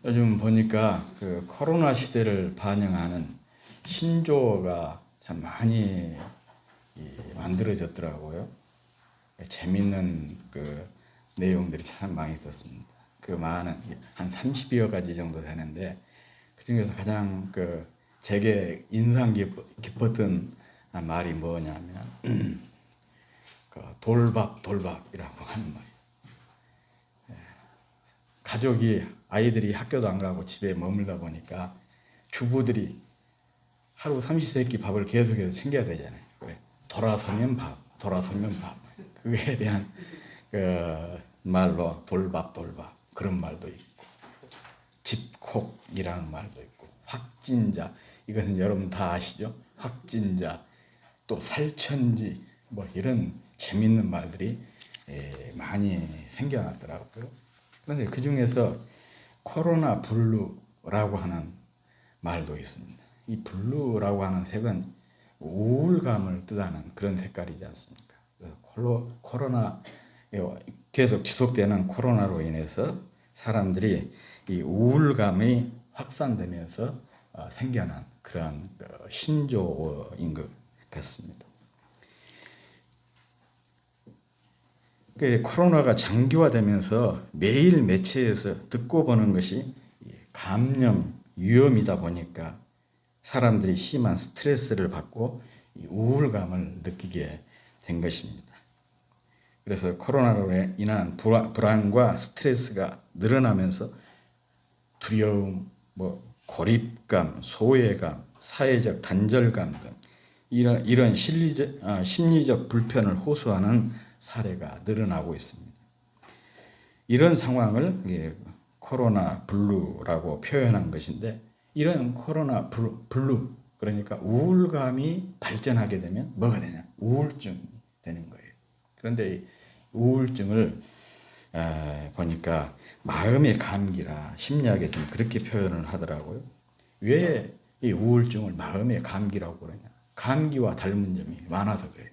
요즘 보니까 그 코로나 시대를 반영하는 신조어가 참 많이 만들어졌더라고요. 재밌는 그 내용들이 참 많이 있었습니다. 그 많은 한 30여 가지 정도 되는데 그 중에서 가장 그 제게 인상 깊었던 말이 뭐냐면 그 돌밥이라고 하는 말이에요. 아이들이 학교도 안 가고 집에 머물다 보니까 주부들이 하루 삼시세끼 밥을 계속해서 챙겨야 되잖아요. 그래. 돌아서면 밥. 그거에 대한 그 말로 돌밥 그런 말도 있고, 집콕이라는 말도 있고, 확진자, 이것은 여러분 다 아시죠? 확진자, 또 살천지, 뭐 이런 재밌는 말들이 많이 생겨났더라고요. 그런데 그 중에서 코로나 블루라고 하는 말도 있습니다. 이 블루라고 하는 색은 우울감을 뜻하는 그런 색깔이지 않습니까? 코로나 계속 지속되는 코로나로 인해서 사람들이 이 우울감이 확산되면서 생겨난 그런 신조어인 것 같습니다. 코로나가 장기화되면서 매일 매체에서 듣고 보는 것이 감염 위험이다 보니까 사람들이 심한 스트레스를 받고 우울감을 느끼게 된 것입니다. 그래서 코로나로 인한 불안과 스트레스가 늘어나면서 두려움, 고립감, 소외감, 사회적 단절감 등 이런 심리적 불편을 호소하는 사례가 늘어나고 있습니다. 이런 상황을 코로나 블루라고 표현한 것인데, 이런 코로나 블루, 그러니까 우울감이 발전하게 되면 뭐가 되냐? 우울증이 되는 거예요. 그런데 우울증을 보니까 마음의 감기라 심리학에서는 그렇게 표현을 하더라고요. 왜 이 우울증을 마음의 감기라고 그러냐? 감기와 닮은 점이 많아서 그래요.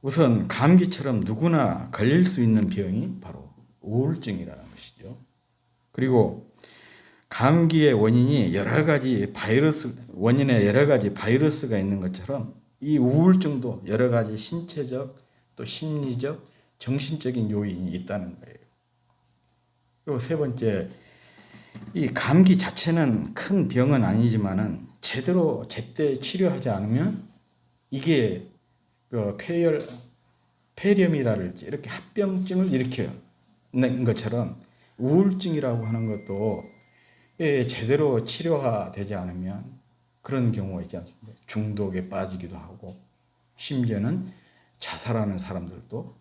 우선 감기처럼 누구나 걸릴 수 있는 병이 바로 우울증이라는 것이죠. 그리고 감기의 원인에 여러 가지 바이러스가 있는 것처럼 이 우울증도 여러 가지 신체적, 또 심리적, 정신적인 요인이 있다는 거예요. 그리고 세 번째, 이 감기 자체는 큰 병은 아니지만은 제때 치료하지 않으면 이게 폐렴이라든지 이렇게 합병증을 일으키는 것처럼 우울증이라고 하는 것도 제대로 치료가 되지 않으면 그런 경우가 있지 않습니까? 중독에 빠지기도 하고, 심지어는 자살하는 사람들도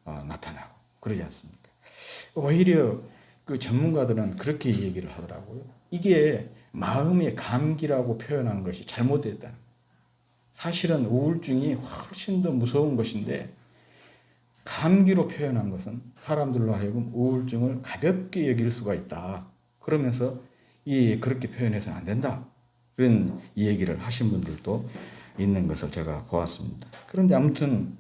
나타나고 그러지 않습니까? 오히려 그 전문가들은 그렇게 얘기를 하더라고요. 이게 마음의 감기라고 표현한 것이 잘못됐다. 사실은 우울증이 훨씬 더 무서운 것인데 감기로 표현한 것은 사람들로 하여금 우울증을 가볍게 여길 수가 있다. 그러면서 그렇게 표현해서는 안 된다. 그런 얘기를 하신 분들도 있는 것을 제가 보았습니다. 그런데 아무튼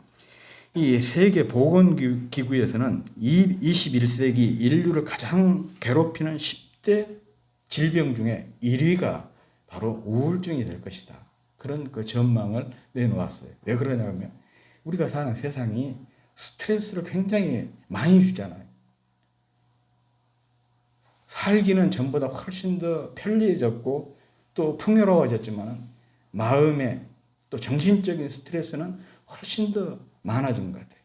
이 세계보건기구에서는 21세기 인류를 가장 괴롭히는 10대 질병 중에 1위가 바로 우울증이 될 것이다. 그런 그 전망을 내놓았어요. 왜 그러냐면 우리가 사는 세상이 스트레스를 굉장히 많이 주잖아요. 살기는 전보다 훨씬 더 편리해졌고 또 풍요로워졌지만 마음의 또 정신적인 스트레스는 훨씬 더 많아진 것 같아요.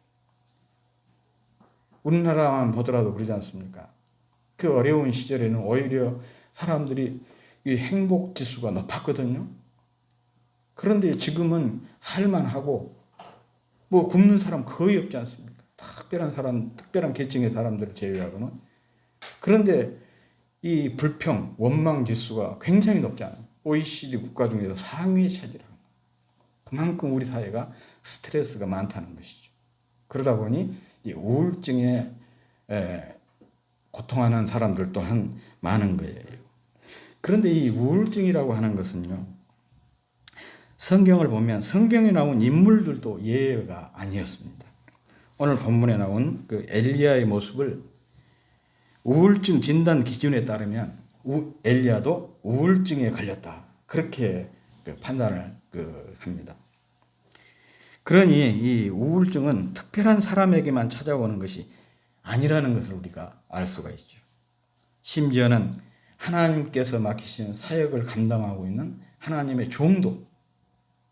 우리나라만 보더라도 그러지 않습니까? 그 어려운 시절에는 오히려 사람들이 이 행복 지수가 높았거든요. 그런데 지금은 살만하고 굶는 사람 거의 없지 않습니까? 특별한 계층의 사람들을 제외하고는. 그런데 이 불평, 원망 지수가 굉장히 높잖아요. OECD 국가 중에서 상위에 차지하는 거예요. 그만큼 우리 사회가 스트레스가 많다는 것이죠. 그러다 보니 이 우울증에 고통하는 사람들 또한 많은 거예요. 그런데 이 우울증이라고 하는 것은요, 성경을 보면 성경에 나온 인물들도 예외가 아니었습니다. 오늘 본문에 나온 그 엘리야의 모습을 우울증 진단 기준에 따르면 엘리야도 우울증에 걸렸다. 그렇게 판단을 합니다. 그러니 이 우울증은 특별한 사람에게만 찾아오는 것이 아니라는 것을 우리가 알 수가 있죠. 심지어는 하나님께서 맡기신 사역을 감당하고 있는 하나님의 종도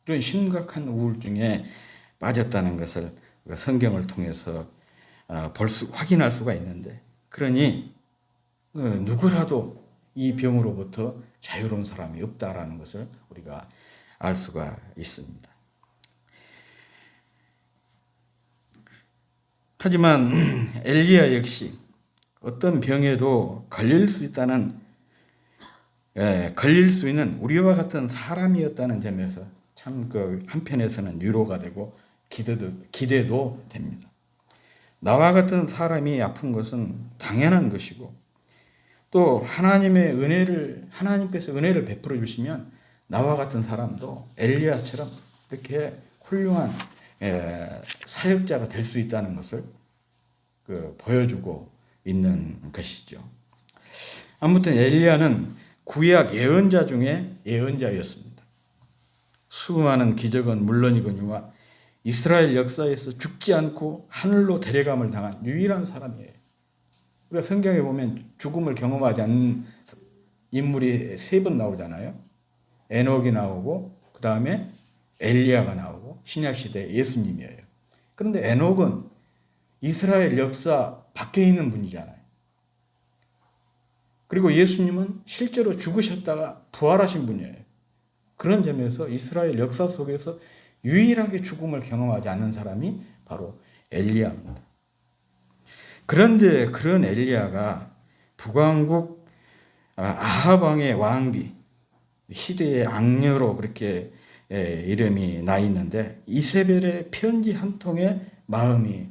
이런 심각한 우울증에 빠졌다는 것을 성경을 통해서 확인할 수가 있는데, 그러니 누구라도 이 병으로부터 자유로운 사람이 없다라는 것을 우리가 알 수가 있습니다. 하지만 엘리야 역시 어떤 병에도 걸릴 수 있는 우리와 같은 사람이었다는 점에서 참 한편에서는 위로가 되고 기대도 됩니다. 나와 같은 사람이 아픈 것은 당연한 것이고, 또 하나님께서 은혜를 베풀어 주시면 나와 같은 사람도 엘리야처럼 이렇게 훌륭한 사역자가 될 수 있다는 것을 보여주고 있는 것이죠. 아무튼 엘리야는 구약 예언자 중에 예언자였습니다. 수많은 기적은 물론이거니와 이스라엘 역사에서 죽지 않고 하늘로 데려감을 당한 유일한 사람이에요. 우리가 성경에 보면 죽음을 경험하지 않는 인물이 3번 나오잖아요. 에녹이 나오고, 그 다음에 엘리야가 나오고, 신약시대 예수님이에요. 그런데 에녹은 이스라엘 역사 밖에 있는 분이잖아요. 그리고 예수님은 실제로 죽으셨다가 부활하신 분이에요. 그런 점에서 이스라엘 역사 속에서 유일하게 죽음을 경험하지 않는 사람이 바로 엘리야입니다. 그런데 그런 엘리야가 북왕국 아합 왕의 왕비, 시대의 악녀로 그렇게 이름이 나 있는데, 이세벨의 편지 한 통에 마음이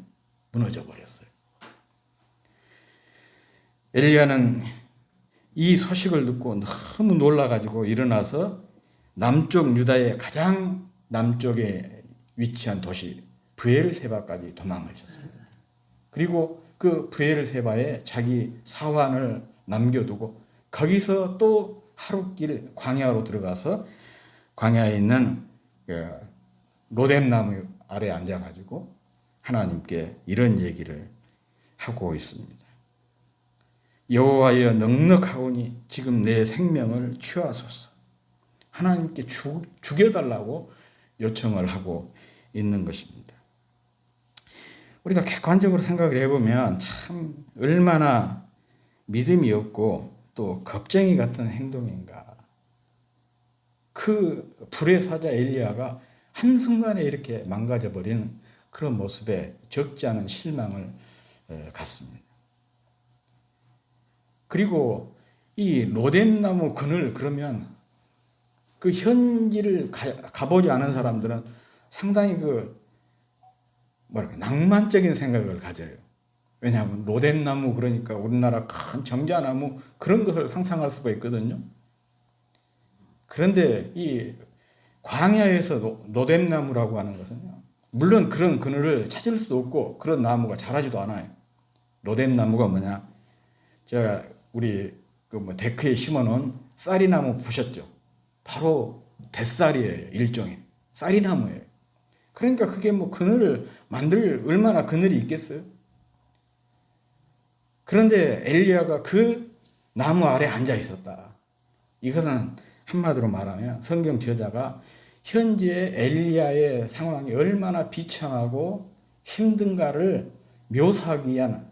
무너져 버렸어요. 엘리야는 이 소식을 듣고 너무 놀라가지고 일어나서 남쪽 유다의 가장 남쪽에 위치한 도시 브엘세바까지 도망을 쳤습니다. 그리고 그 브엘세바에 자기 사환을 남겨두고 거기서 또 하룻길 광야로 들어가서 광야에 있는 로뎀나무 아래 앉아가지고 하나님께 이런 얘기를 하고 있습니다. 여호와여, 넉넉하오니 지금 내 생명을 취하소서. 하나님께 죽여달라고 요청을 하고 있는 것입니다. 우리가 객관적으로 생각을 해보면 참 얼마나 믿음이 없고 또 겁쟁이 같은 행동인가. 그 불의 사자 엘리야가 한순간에 이렇게 망가져버리는 그런 모습에 적지 않은 실망을 갖습니다. 그리고 이 로뎀나무 그늘, 그러면 그 현지를 가보지 않은 사람들은 상당히 낭만적인 생각을 가져요. 왜냐하면 로뎀나무, 그러니까 우리나라 큰 정자나무, 그런 것을 상상할 수가 있거든요. 그런데 이 광야에서 로뎀나무라고 하는 것은요, 물론 그런 그늘을 찾을 수도 없고 그런 나무가 자라지도 않아요. 로뎀나무가 뭐냐? 제가 우리 데크에 심어놓은 쌀이나무 보셨죠? 바로 뱃쌀이에요. 일종의 쌀이나무예요. 그러니까 그게 그늘을 얼마나 그늘이 있겠어요? 그런데 엘리야가 그 나무 아래 앉아 있었다. 이것은 한마디로 말하면 성경 저자가 현재 엘리야의 상황이 얼마나 비참하고 힘든가를 묘사하기 위한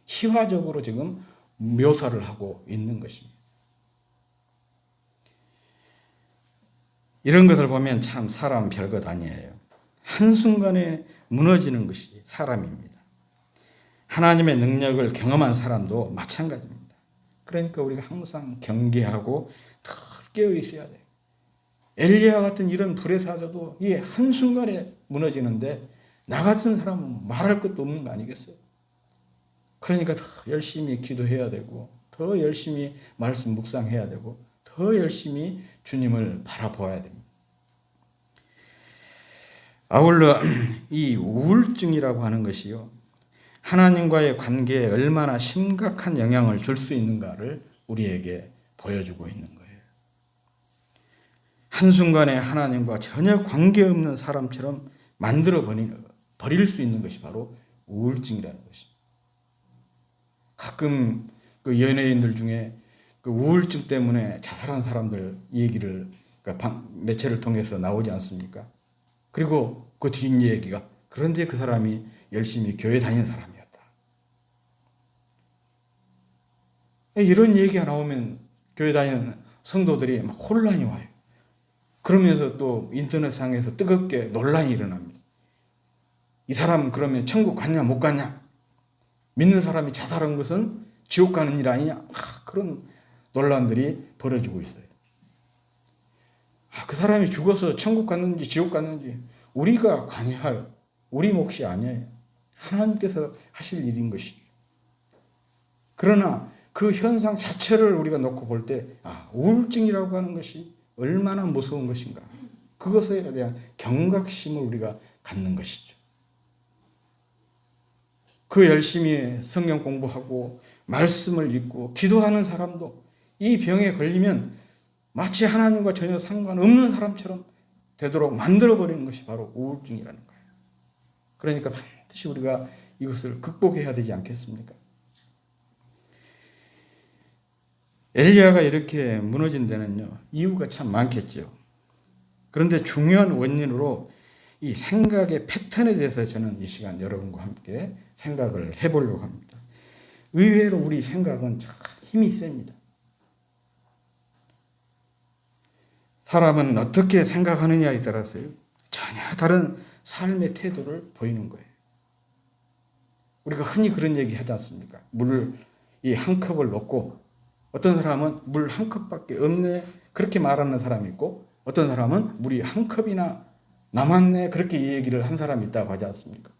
희화적으로 지금 묘사를 하고 있는 것입니다. 이런 것을 보면 참 사람 별것 아니에요. 한순간에 무너지는 것이 사람입니다. 하나님의 능력을 경험한 사람도 마찬가지입니다. 그러니까 우리가 항상 경계하고 더 깨어 있어야 돼요. 엘리야 같은 이런 불의 사자도 이 한순간에 무너지는데 나 같은 사람은 말할 것도 없는 거 아니겠어요? 그러니까 더 열심히 기도해야 되고, 더 열심히 말씀 묵상해야 되고, 더 열심히 주님을 바라보아야 됩니다. 아울러 이 우울증이라고 하는 것이요, 하나님과의 관계에 얼마나 심각한 영향을 줄 수 있는가를 우리에게 보여주고 있는 거예요. 한순간에 하나님과 전혀 관계없는 사람처럼 만들어 버릴 수 있는 것이 바로 우울증이라는 것입니다. 가끔 그 연예인들 중에 그 우울증 때문에 자살한 사람들 얘기를 매체를 통해서 나오지 않습니까? 그리고 그 뒷얘기가 그런데 그 사람이 열심히 교회 다니는 사람이었다. 이런 얘기가 나오면 교회 다니는 성도들이 막 혼란이 와요. 그러면서 또 인터넷상에서 뜨겁게 논란이 일어납니다. 이 사람 그러면 천국 갔냐 못 갔냐? 믿는 사람이 자살한 것은 지옥 가는 일 아니냐? 그런 논란들이 벌어지고 있어요. 그 사람이 죽어서 천국 갔는지 지옥 갔는지 우리가 관여할 우리 몫이 아니에요. 하나님께서 하실 일인 것이죠. 그러나 그 현상 자체를 우리가 놓고 볼 때 우울증이라고 하는 것이 얼마나 무서운 것인가. 그것에 대한 경각심을 우리가 갖는 것이죠. 그 열심히 성경 공부하고 말씀을 읽고 기도하는 사람도 이 병에 걸리면 마치 하나님과 전혀 상관없는 사람처럼 되도록 만들어버리는 것이 바로 우울증이라는 거예요. 그러니까 반드시 우리가 이것을 극복해야 되지 않겠습니까? 엘리야가 이렇게 무너진 데는요, 이유가 참 많겠죠. 그런데 중요한 원인으로 이 생각의 패턴에 대해서 저는 이 시간 여러분과 함께 생각을 해보려고 합니다. 의외로 우리 생각은 참 힘이 셉니다. 사람은 어떻게 생각하느냐에 따라서요, 전혀 다른 삶의 태도를 보이는 거예요. 우리가 흔히 그런 얘기 하지 않습니까? 물을 이 한 컵을 넣고 어떤 사람은 물 한 컵밖에 없네 그렇게 말하는 사람이 있고 어떤 사람은 물이 한 컵이나 남았네 그렇게 얘기를 한 사람이 있다고 하지 않습니까?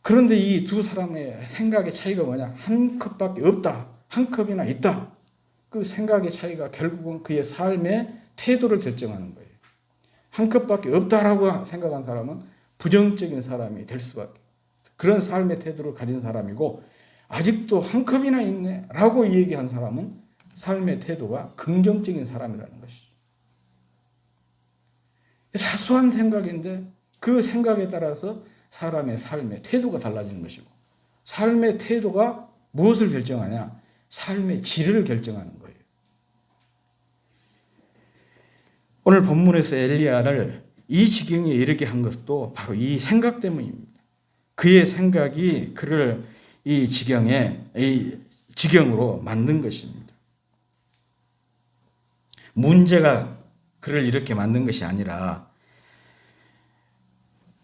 그런데 이 두 사람의 생각의 차이가 뭐냐? 한 컵밖에 없다. 한 컵이나 있다. 그 생각의 차이가 결국은 그의 삶의 태도를 결정하는 거예요. 한 컵밖에 없다라고 생각한 사람은 부정적인 사람이 될 수밖에. 그런 삶의 태도를 가진 사람이고 아직도 한 컵이나 있네 라고 얘기한 사람은 삶의 태도가 긍정적인 사람이라는 것이죠. 사소한 생각인데 그 생각에 따라서 사람의 삶의 태도가 달라지는 것이고 삶의 태도가 무엇을 결정하냐? 삶의 질을 결정하는 거예요. 오늘 본문에서 엘리야를 이 지경에 이르게 한 것도 바로 이 생각 때문입니다. 그의 생각이 그를 이 지경으로 만든 것입니다. 문제가 그를 이렇게 만든 것이 아니라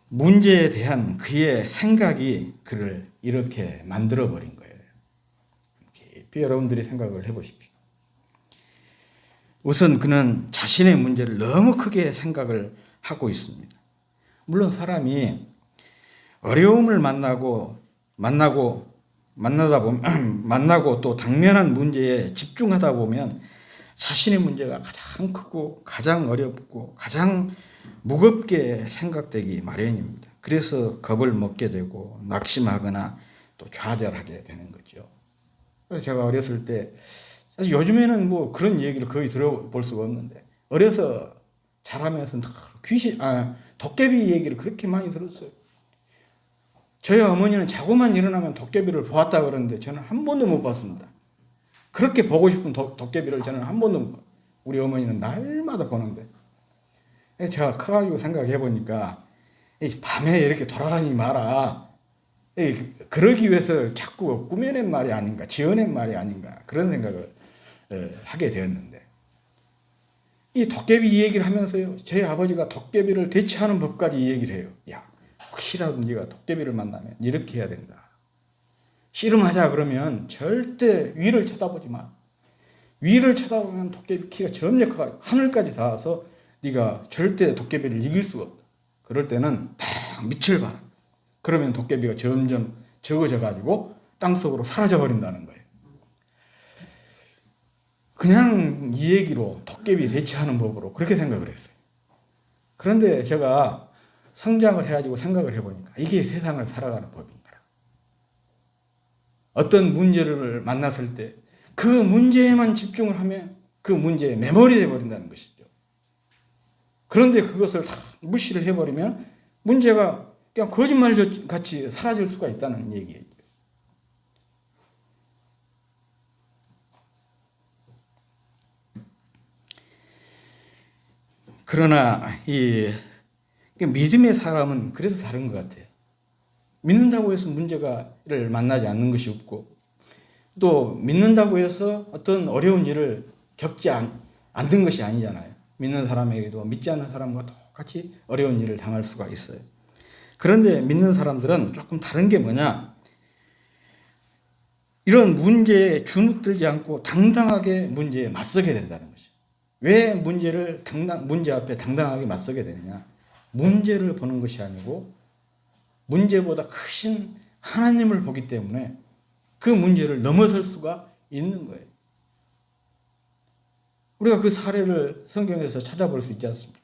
문제에 대한 그의 생각이 그를 이렇게 만들어버린 거예요. 깊이 여러분들이 생각을 해보십시오. 우선 그는 자신의 문제를 너무 크게 생각을 하고 있습니다. 물론 사람이 어려움을 만나고 또 당면한 문제에 집중하다 보면 자신의 문제가 가장 크고 가장 어렵고 가장 무겁게 생각되기 마련입니다. 그래서 겁을 먹게 되고 낙심하거나 또 좌절하게 되는 거죠. 그래서 제가 어렸을 때 사실 요즘에는 뭐 그런 얘기를 거의 들어볼 수가 없는데 어려서 자라면서 도깨비 얘기를 그렇게 많이 들었어요. 저희 어머니는 자고만 일어나면 도깨비를 보았다 그러는데 저는 한 번도 못 봤습니다. 그렇게 보고 싶은 도깨비를 저는 한 번도 못 봤어요. 우리 어머니는 날마다 보는데 제가 커가지고 생각해 보니까 밤에 이렇게 돌아다니지 마라. 그러기 위해서 자꾸 꾸며낸 말이 아닌가, 지어낸 말이 아닌가 그런 생각을 하게 되었는데 이 도깨비 얘기를 하면서요, 저희 아버지가 도깨비를 대처하는 법까지 얘기를 해요. 야, 혹시라도 네가 도깨비를 만나면 이렇게 해야 된다. 씨름하자 그러면 절대 위를 쳐다보지 마. 위를 쳐다보면 도깨비 키가 점점 커가지고 하늘까지 닿아서 네가 절대 도깨비를 이길 수가 없다. 그럴 때는 딱 밑을 봐라. 그러면 도깨비가 점점 적어져 가지고 땅속으로 사라져 버린다는 거예요. 그냥 이 얘기로 도깨비 대처하는 법으로 그렇게 생각을 했어요. 그런데 제가 성장을 해가지고 생각을 해보니까 이게 세상을 살아가는 법인 거라. 어떤 문제를 만났을 때 그 문제에만 집중을 하면 그 문제에 메모리 돼버린다는 것이죠. 그런데 그것을 다 무시를 해버리면 문제가 그냥 거짓말같이 사라질 수가 있다는 얘기예요. 그러나 이 믿음의 사람은 그래서 다른 것 같아요. 믿는다고 해서 문제를 만나지 않는 것이 없고, 또 믿는다고 해서 어떤 어려운 일을 겪지 않는 것이 아니잖아요. 믿는 사람에게도 믿지 않는 사람과 똑같이 어려운 일을 당할 수가 있어요. 그런데 믿는 사람들은 조금 다른 게 뭐냐? 이런 문제에 주눅들지 않고 당당하게 문제에 맞서게 된다는 것이죠. 왜 문제 앞에 당당하게 맞서게 되느냐? 문제를 보는 것이 아니고 문제보다 크신 하나님을 보기 때문에 그 문제를 넘어설 수가 있는 거예요. 우리가 그 사례를 성경에서 찾아볼 수 있지 않습니까?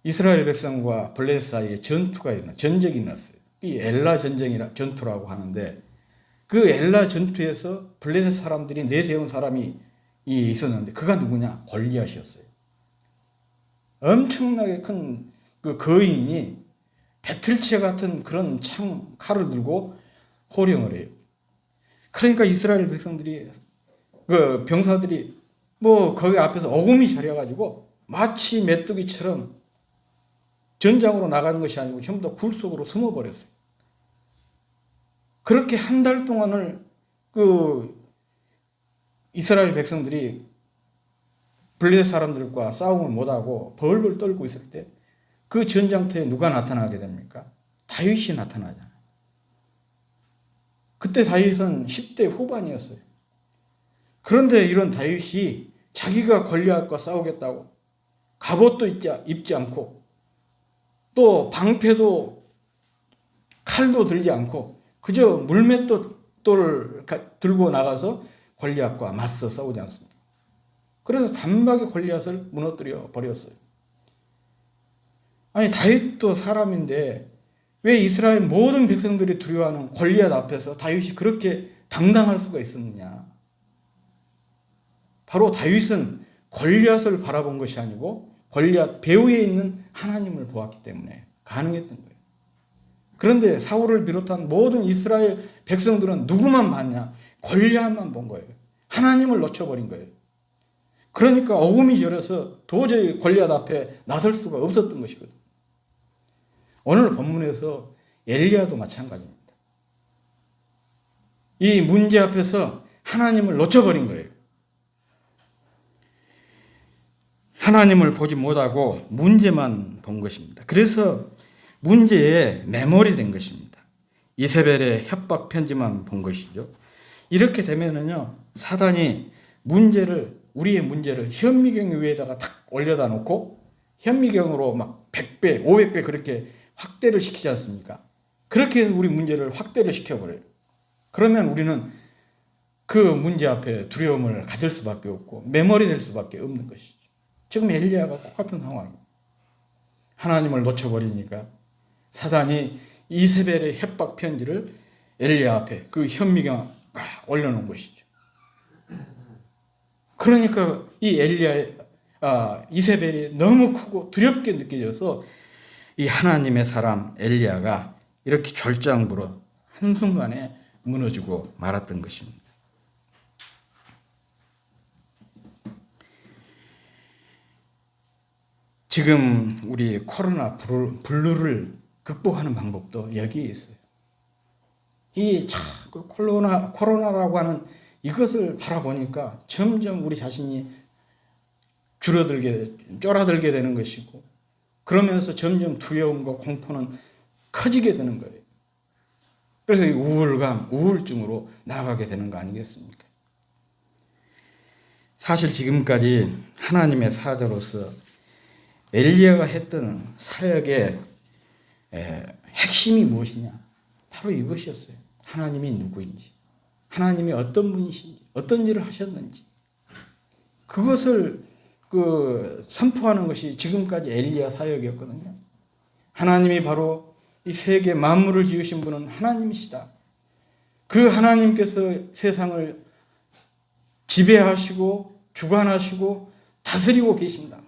이스라엘 백성과 블레셋 사이에 전적이 일어났어요. 이 엘라 전투라고 하는데, 그 엘라 전투에서 블레셋 사람들이 내세운 사람이 있었는데 그가 누구냐? 골리앗이었어요. 엄청나게 큰 그 거인이 배틀체 같은 그런 칼을 들고 호령을 해요. 그러니까 이스라엘 백성들이, 그 병사들이 거기 앞에서 어금이 저려가지고 마치 메뚜기처럼 전장으로 나가는 것이 아니고 전부 다 굴 속으로 숨어버렸어요. 그렇게 한 달 동안을 그 이스라엘 백성들이 블레셋 사람들과 싸움을 못하고 벌벌 떨고 있을 때 그 전장터에 누가 나타나게 됩니까? 다윗이 나타나잖아요. 그때 다윗은 10대 후반이었어요. 그런데 이런 다윗이 자기가 골리앗과 싸우겠다고 갑옷도 입지 않고 또 방패도 칼도 들지 않고 그저 물맷돌을 들고 나가서 골리앗과 맞서 싸우지 않습니다. 그래서 단박에 골리앗을 무너뜨려 버렸어요. 아니, 다윗도 사람인데 왜 이스라엘 모든 백성들이 두려워하는 골리앗 앞에서 다윗이 그렇게 당당할 수가 있었느냐? 바로 다윗은 골리앗을 바라본 것이 아니고 골리앗 배후에 있는 하나님을 보았기 때문에 가능했던 거예요. 그런데 사울을 비롯한 모든 이스라엘 백성들은 누구만 봤냐? 골리앗만 본 거예요. 하나님을 놓쳐버린 거예요. 그러니까 어금이 저려서 도저히 골리앗 앞에 나설 수가 없었던 것이거든요. 오늘 본문에서 엘리야도 마찬가지입니다. 이 문제 앞에서 하나님을 놓쳐버린 거예요. 하나님을 보지 못하고 문제만 본 것입니다. 그래서 문제에 매몰이 된 것입니다. 이세벨의 협박 편지만 본 것이죠. 이렇게 되면은요, 사단이 우리의 문제를 현미경 위에다가 탁 올려다 놓고 현미경으로 막 100배, 500배 그렇게 확대를 시키지 않습니까? 그렇게 해서 우리 문제를 확대를 시켜버려요. 그러면 우리는 그 문제 앞에 두려움을 가질 수밖에 없고 매몰이 될 수밖에 없는 것이죠. 지금 엘리야가 똑같은 상황입니다. 하나님을 놓쳐버리니까 사단이 이세벨의 협박 편지를 엘리야 앞에 그 현미경 올려놓은 것이죠. 그러니까 이 이세벨이 너무 크고 두렵게 느껴져서 이 하나님의 사람 엘리야가 이렇게 절장부로 한순간에 무너지고 말았던 것입니다. 지금 우리 코로나 블루를 극복하는 방법도 여기에 있어요. 이 자꾸 코로나라고 하는 이것을 바라보니까 점점 우리 자신이 쫄아들게 되는 것이고, 그러면서 점점 두려움과 공포는 커지게 되는 거예요. 그래서 이 우울증으로 나아가게 되는 거 아니겠습니까? 사실 지금까지 하나님의 사자로서 엘리야가 했던 사역의 핵심이 무엇이냐? 바로 이것이었어요. 하나님이 누구인지, 하나님이 어떤 분이신지, 어떤 일을 하셨는지, 그것을 선포하는 것이 지금까지 엘리야 사역이었거든요. 하나님이 바로 이 세계 만물을 지으신 분은 하나님이시다. 그 하나님께서 세상을 지배하시고 주관하시고 다스리고 계신다.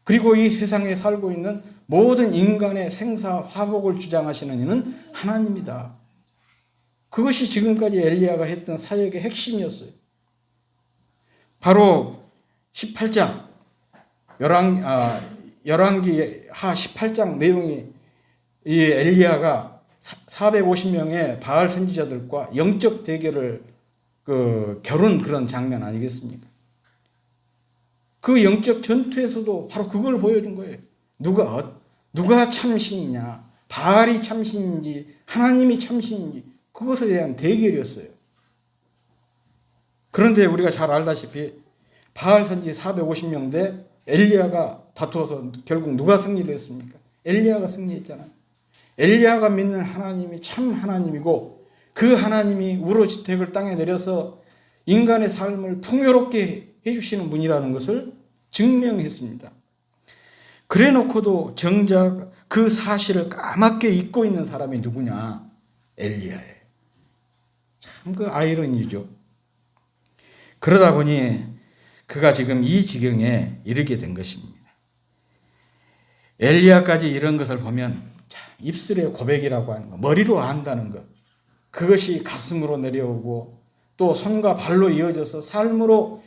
그리고 이 세상에 살고 있는 모든 인간의 생사 화복을 주장하시는 이는 하나님이다. 그것이 지금까지 엘리야가 했던 사역의 핵심이었어요. 바로 18장 열왕기 하 18장 내용이 이 엘리야가 450명의 바알 선지자들과 영적 대결을 겨룬 그런 장면 아니겠습니까? 그 영적 전투에서도 바로 그걸 보여준 거예요. 누가 참신이냐, 바알이 참신인지 하나님이 참신인지 그것에 대한 대결이었어요. 그런데 우리가 잘 알다시피 바알 선지 450명 대 엘리야가 다투어서 결국 누가 승리를 했습니까? 엘리야가 승리했잖아요. 엘리야가 믿는 하나님이 참 하나님이고 그 하나님이 우로지택을 땅에 내려서 인간의 삶을 풍요롭게 해주시는 분이라는 것을 증명했습니다. 그래 놓고도 정작 그 사실을 까맣게 잊고 있는 사람이 누구냐? 엘리야예요. 참 그 아이러니죠. 그러다 보니 그가 지금 이 지경에 이르게 된 것입니다. 엘리야까지 이런 것을 보면 입술의 고백이라고 하는 것, 머리로 안다는 것, 그것이 가슴으로 내려오고 또 손과 발로 이어져서 삶으로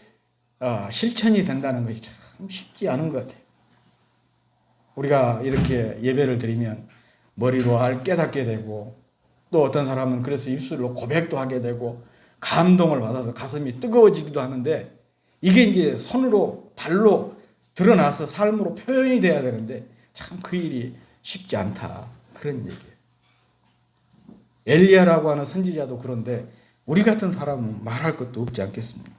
실천이 된다는 것이 참 쉽지 않은 것 같아요. 우리가 이렇게 예배를 드리면 머리로 깨닫게 되고 또 어떤 사람은 그래서 입술로 고백도 하게 되고 감동을 받아서 가슴이 뜨거워지기도 하는데 이게 이제 손으로 발로 드러나서 삶으로 표현이 돼야 되는데 참 그 일이 쉽지 않다. 그런 얘기예요. 엘리야라고 하는 선지자도 그런데 우리 같은 사람은 말할 것도 없지 않겠습니까?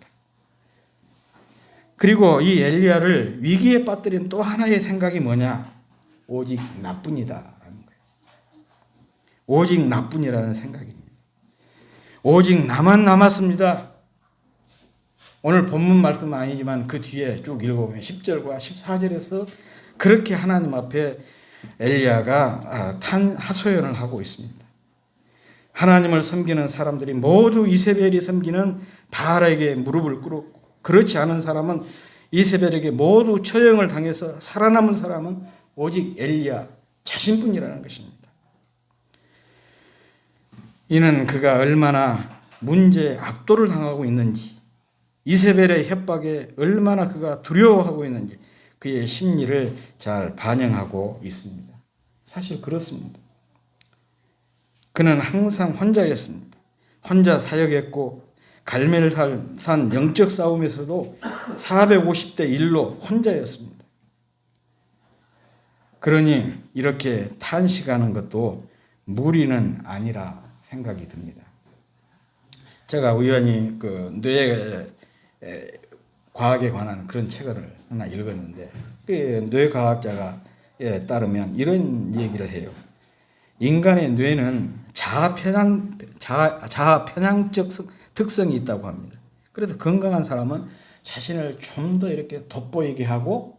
그리고 이 엘리야를 위기에 빠뜨린 또 하나의 생각이 뭐냐? 오직 나뿐이다라는 거예요. 오직 나뿐이라는 생각입니다. 오직 나만 남았습니다. 오늘 본문 말씀은 아니지만 그 뒤에 쭉 읽어보면 10절과 14절에서 그렇게 하나님 앞에 엘리야가 하소연을 하고 있습니다. 하나님을 섬기는 사람들이 모두 이세벨이 섬기는 바알에게 무릎을 꿇고 그렇지 않은 사람은 이세벨에게 모두 처형을 당해서 살아남은 사람은 오직 엘리야 자신뿐이라는 것입니다. 이는 그가 얼마나 문제에 압도를 당하고 있는지 이세벨의 협박에 얼마나 그가 두려워하고 있는지 그의 심리를 잘 반영하고 있습니다. 사실 그렇습니다. 그는 항상 혼자였습니다. 혼자 사역했고 갈멜산 영적 싸움에서도 450대 1로 혼자였습니다. 그러니 이렇게 탄식하는 것도 무리는 아니라 생각이 듭니다. 제가 우연히 그 뇌 과학에 관한 그런 책을 하나 읽었는데 그 뇌과학자가 따르면 이런 얘기를 해요. 인간의 뇌는 자아 편향적 특성이 있다고 합니다. 그래서 건강한 사람은 자신을 좀 더 이렇게 돋보이게 하고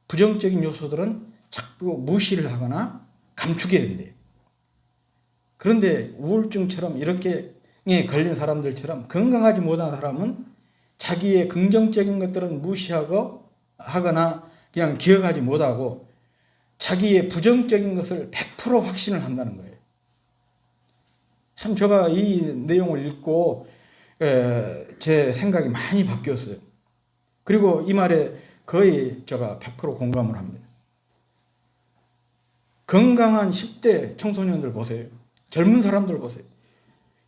부정적인 요소들은 자꾸 무시를 하거나 감추게 된대요. 그런데 우울증처럼 이렇게 걸린 사람들처럼 건강하지 못한 사람은 자기의 긍정적인 것들은 무시하고 하거나 그냥 기억하지 못하고 자기의 부정적인 것을 100% 확신을 한다는 거예요. 참 제가 이 내용을 읽고 제 생각이 많이 바뀌었어요. 그리고 이 말에 거의 제가 100% 공감을 합니다. 건강한 10대 청소년들 보세요. 젊은 사람들 보세요.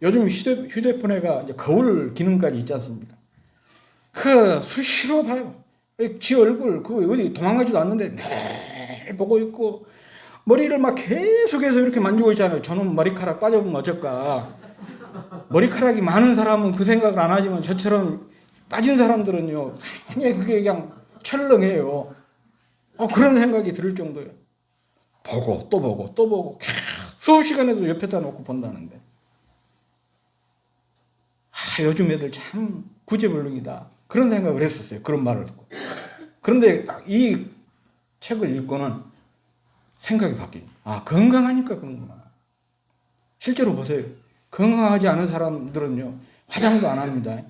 요즘 휴대폰에가 이제 거울 기능까지 있지 않습니까? 그 수시로 봐요. 지 얼굴 그 어디 도망가지도 않는데 늘 보고 있고 머리를 막 계속해서 이렇게 만지고 있잖아요. 저는 머리카락 빠져보면 어쩔까. 머리카락이 많은 사람은 그 생각을 안 하지만 저처럼 빠진 사람들은요 그냥 그게 그냥 철렁해요. 그런 생각이 들 정도예요. 보고 또 보고 또 보고 수업 시간에도 옆에다 놓고 본다는데 요즘 애들 참 구제불능이다 그런 생각을 했었어요. 그런 말을 듣고. 그런데 이 책을 읽고는 생각이 바뀌죠. 아, 건강하니까 그런구나. 실제로 보세요. 건강하지 않은 사람들은요, 화장도 안 합니다.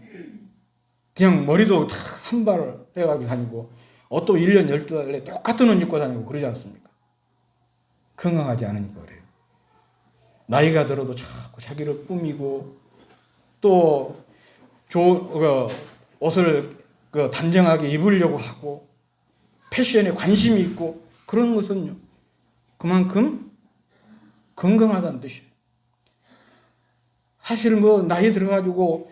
그냥 머리도 다 산발을 해가지고 다니고, 옷도 1년 12달에 똑같은 옷 입고 다니고 그러지 않습니까? 건강하지 않으니까 그래요. 나이가 들어도 자꾸 자기를 꾸미고, 또 좋은 옷을 단정하게 입으려고 하고, 패션에 관심이 있고, 그런 것은요, 그만큼 건강하다는 뜻이에요. 사실 뭐 나이 들어가지고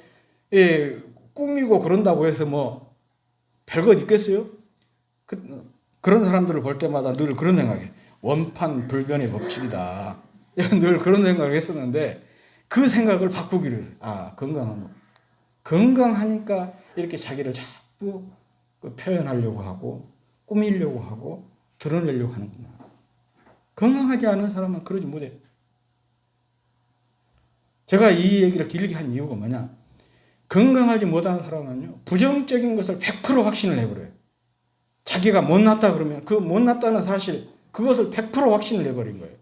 꾸미고 그런다고 해서 뭐 별것 있겠어요? 그런 사람들을 볼 때마다 늘 그런 생각이에요. 원판 불변의 법칙이다. 늘 그런 생각을 했었는데 그 생각을 바꾸기를, 건강하니까 이렇게 자기를 자꾸 표현하려고 하고 꾸미려고 하고 드러내려고 하는구나. 건강하지 않은 사람은 그러지 못해요. 제가 이 얘기를 길게 한 이유가 뭐냐? 건강하지 못한 사람은요, 부정적인 것을 100% 확신을 해버려요. 자기가 못났다 그러면 그 못났다는 사실, 그것을 100% 확신을 해버린 거예요.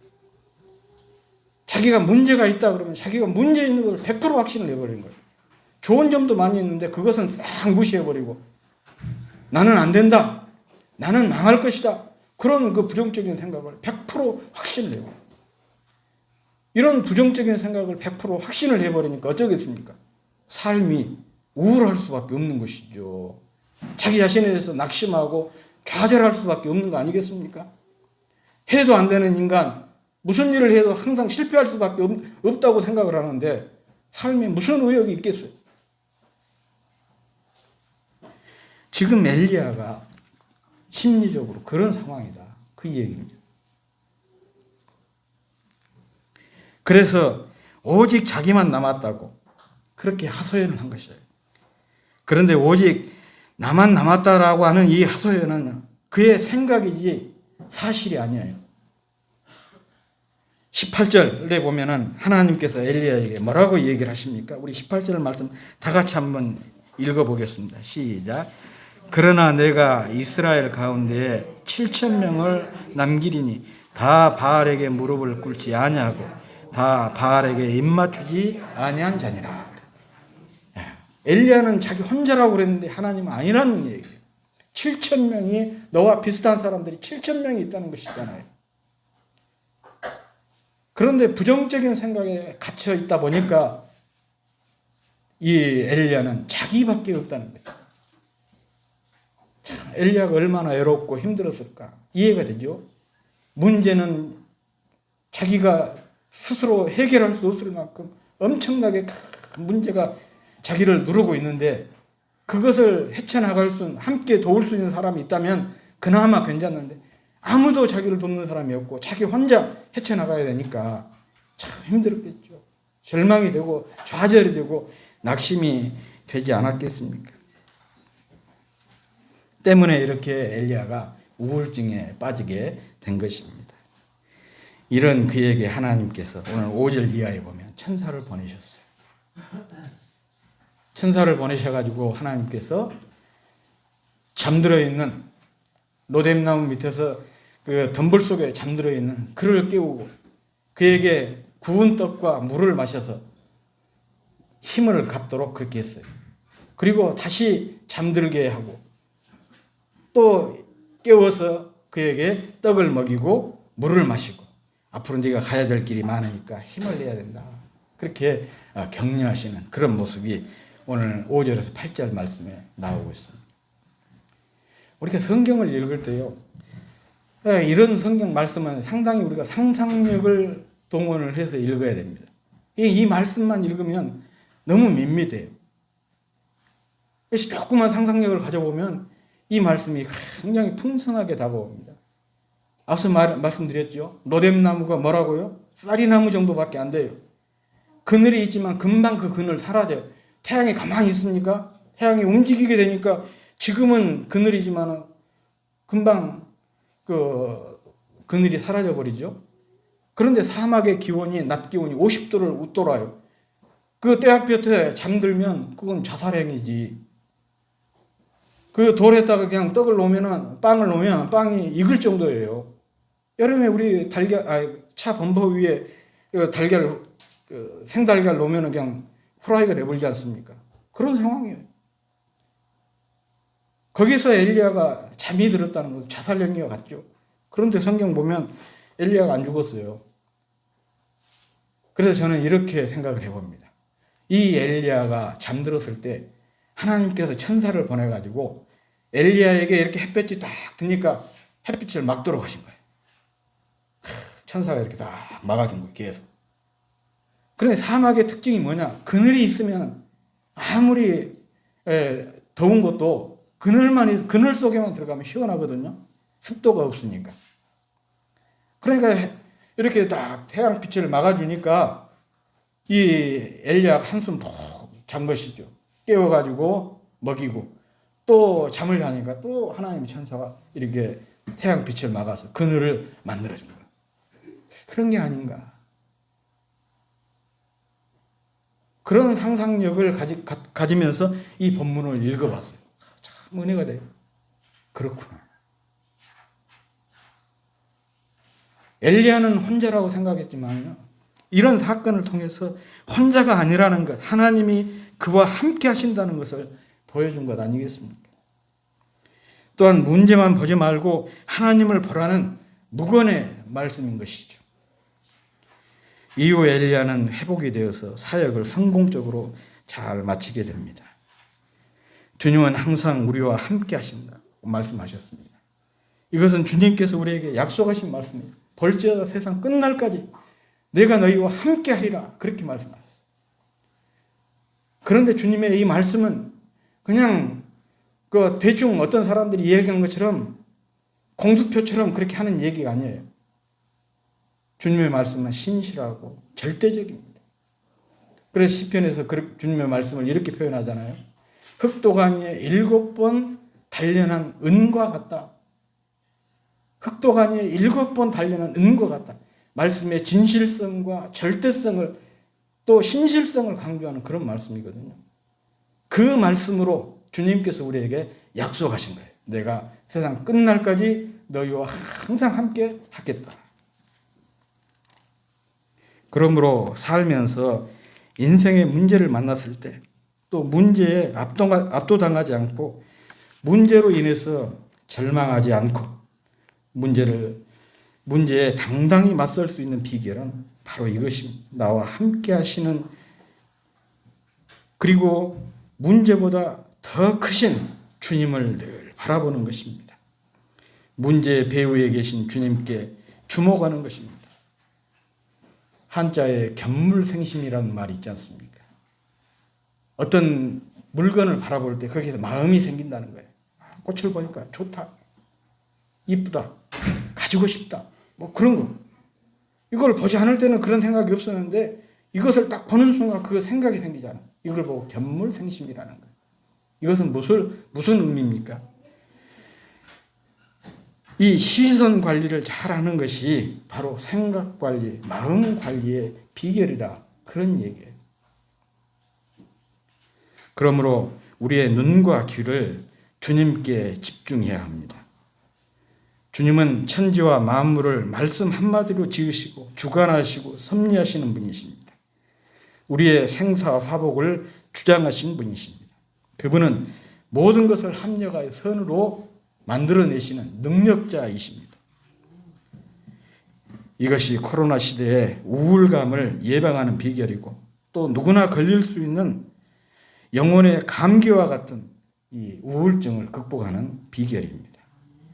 자기가 문제가 있다 그러면 자기가 문제 있는 걸 100% 확신을 해버린 거예요. 좋은 점도 많이 있는데 그것은 싹 무시해버리고, 나는 안 된다, 나는 망할 것이다, 그런 그 부정적인 생각을 100% 확신을 해요. 이런 부정적인 생각을 100% 확신을 해버리니까 어쩌겠습니까? 삶이 우울할 수밖에 없는 것이죠. 자기 자신에 대해서 낙심하고 좌절할 수밖에 없는 거 아니겠습니까? 해도 안 되는 인간, 무슨 일을 해도 항상 실패할 수밖에 없다고 생각을 하는데 삶에 무슨 의욕이 있겠어요? 지금 엘리야가 심리적으로 그런 상황이다, 그 얘기입니다. 그래서 오직 자기만 남았다고 그렇게 하소연을 한 것이에요. 그런데 오직 나만 남았다라고 하는 이 하소연은 그의 생각이지 사실이 아니에요. 18절에 보면은 하나님께서 엘리야에게 뭐라고 얘기를 하십니까? 우리 18절 말씀 다 같이 한번 읽어보겠습니다. 시작. 그러나 내가 이스라엘 가운데 7,000명을 남기리니 다 바알에게 무릎을 꿇지 아니하고 다 바알에게 입맞추지 아니한 자니라. 엘리야는 자기 혼자라고 그랬는데 하나님은 아니라는 얘기예요. 7,000명이, 너와 비슷한 사람들이 7,000명이 있다는 것이잖아요. 그런데 부정적인 생각에 갇혀 있다 보니까 이 엘리야는 자기밖에 없다는 거예요. 엘리야가 얼마나 외롭고 힘들었을까 이해가 되죠. 문제는 자기가 스스로 해결할 수 없을 만큼 엄청나게 큰 문제가 자기를 누르고 있는데, 그것을 헤쳐나갈 수, 함께 도울 수 있는 사람이 있다면 그나마 괜찮는데 아무도 자기를 돕는 사람이 없고 자기 혼자 헤쳐나가야 되니까 참 힘들었겠죠. 절망이 되고 좌절이 되고 낙심이 되지 않았겠습니까? 때문에 이렇게 엘리야가 우울증에 빠지게 된 것입니다. 이런 그에게 하나님께서 오늘 5절 이하에 보면 천사를 보내셨어요. 천사를 보내셔가지고 하나님께서 잠들어 있는 로뎀나무 밑에서 그 덤불 속에 잠들어 있는 그를 깨우고 그에게 구운 떡과 물을 마셔서 힘을 갖도록 그렇게 했어요. 그리고 다시 잠들게 하고 또 깨워서 그에게 떡을 먹이고 물을 마시고, 앞으로 네가 가야 될 길이 많으니까 힘을 내야 된다, 그렇게 격려하시는 그런 모습이 오늘 5절에서 8절 말씀에 나오고 있습니다. 우리가 성경을 읽을 때요, 이런 성경 말씀은 상당히 우리가 상상력을 동원을 해서 읽어야 됩니다. 이 말씀만 읽으면 너무 밋밋해요. 조그만 상상력을 가져보면 이 말씀이 굉장히 풍성하게 다가옵니다. 앞서 말씀드렸죠. 로뎀나무가 뭐라고요? 쌀이나무 정도밖에 안 돼요. 그늘이 있지만 금방 그 그늘 사라져요. 태양이 가만히 있습니까? 태양이 움직이게 되니까 지금은 그늘이지만 금방 그 그늘이 사라져 버리죠. 그런데 사막의 기온이, 낮 기온이 50도를 웃돌아요. 그 떼약볕에 잠들면 그건 자살행위지. 그 돌에다가 그냥 떡을 놓으면, 빵을 놓으면 빵이 익을 정도예요. 여름에 우리 차 범퍼 위에 생달걀 놓으면 그냥 후라이가 돼버리지 않습니까? 그런 상황이에요. 거기서 엘리야가 잠이 들었다는 건 자살령이와 같죠. 그런데 성경 보면 엘리야가 안 죽었어요. 그래서 저는 이렇게 생각을 해봅니다. 이 엘리야가 잠들었을 때 하나님께서 천사를 보내가지고 엘리야에게 이렇게 햇볕이 딱 드니까 햇빛을 막도록 하신 거예요. 천사가 이렇게 딱 막아준 거예요. 계속. 그런데 사막의 특징이 뭐냐? 그늘이 있으면 아무리 더운 것도 그늘 속에만 들어가면 시원하거든요. 습도가 없으니까. 그러니까 이렇게 딱 태양빛을 막아주니까 이 엘리야가 한숨 푹 잔 것이죠. 깨워가지고 먹이고 또 잠을 자니까 또 하나님의 천사가 이렇게 태양빛을 막아서 그늘을 만들어준 거예요. 그런 게 아닌가. 그런 상상력을 가지면서 이 본문을 읽어봤어요. 참 은혜가 돼요. 그렇구나. 엘리야는 혼자라고 생각했지만요. 이런 사건을 통해서 혼자가 아니라는 것, 하나님이 그와 함께 하신다는 것을 보여준 것 아니겠습니까? 또한 문제만 보지 말고 하나님을 보라는 묵언의 말씀인 것이죠. 이후 엘리야는 회복이 되어서 사역을 성공적으로 잘 마치게 됩니다. 주님은 항상 우리와 함께 하신다고 말씀하셨습니다. 이것은 주님께서 우리에게 약속하신 말씀이에요. 볼지어다 세상 끝날까지 내가 너희와 함께 하리라 그렇게 말씀하셨어요. 그런데 주님의 이 말씀은 그냥 대충 어떤 사람들이 이야기한 것처럼 공수표처럼 그렇게 하는 얘기가 아니에요. 주님의 말씀은 신실하고 절대적입니다. 그래서 시편에서 주님의 말씀을 이렇게 표현하잖아요. 흑도가니에 7번 단련한 은과 같다. 흑도가니에 7번 단련한 은과 같다. 말씀의 진실성과 절대성을 또 신실성을 강조하는 그런 말씀이거든요. 그 말씀으로 주님께서 우리에게 약속하신 거예요. 내가 세상 끝날까지 너희와 항상 함께 하겠다. 그러므로 살면서 인생의 문제를 만났을 때 또 문제에 압도당하지 않고 문제로 인해서 절망하지 않고 문제에 당당히 맞설 수 있는 비결은 바로 이것입니다. 나와 함께 하시는 그리고 문제보다 더 크신 주님을 늘 바라보는 것입니다. 문제의 배후에 계신 주님께 주목하는 것입니다. 한자에 견물생심이라는 말이 있지 않습니까? 어떤 물건을 바라볼 때 거기에 마음이 생긴다는 거예요. 꽃을 보니까 좋다, 이쁘다, 가지고 싶다, 뭐 그런 거. 이걸 보지 않을 때는 그런 생각이 없었는데 이것을 딱 보는 순간 그 생각이 생기잖아요. 이걸 보고 견물생심이라는 거예요. 이것은 무슨 의미입니까? 이 시선 관리를 잘하는 것이 바로 생각 관리, 마음 관리의 비결이라 그런 얘기예요. 그러므로 우리의 눈과 귀를 주님께 집중해야 합니다. 주님은 천지와 만물을 말씀 한마디로 지으시고 주관하시고 섭리하시는 분이십니다. 우리의 생사와 화복을 주장하신 분이십니다. 그분은 모든 것을 합력하여 선으로 만들어내시는 능력자이십니다. 이것이 코로나 시대의 우울감을 예방하는 비결이고 또 누구나 걸릴 수 있는 영혼의 감기와 같은 이 우울증을 극복하는 비결입니다.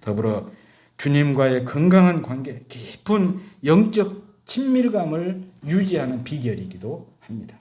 더불어 주님과의 건강한 관계, 깊은 영적 친밀감을 유지하는 비결이기도 합니다.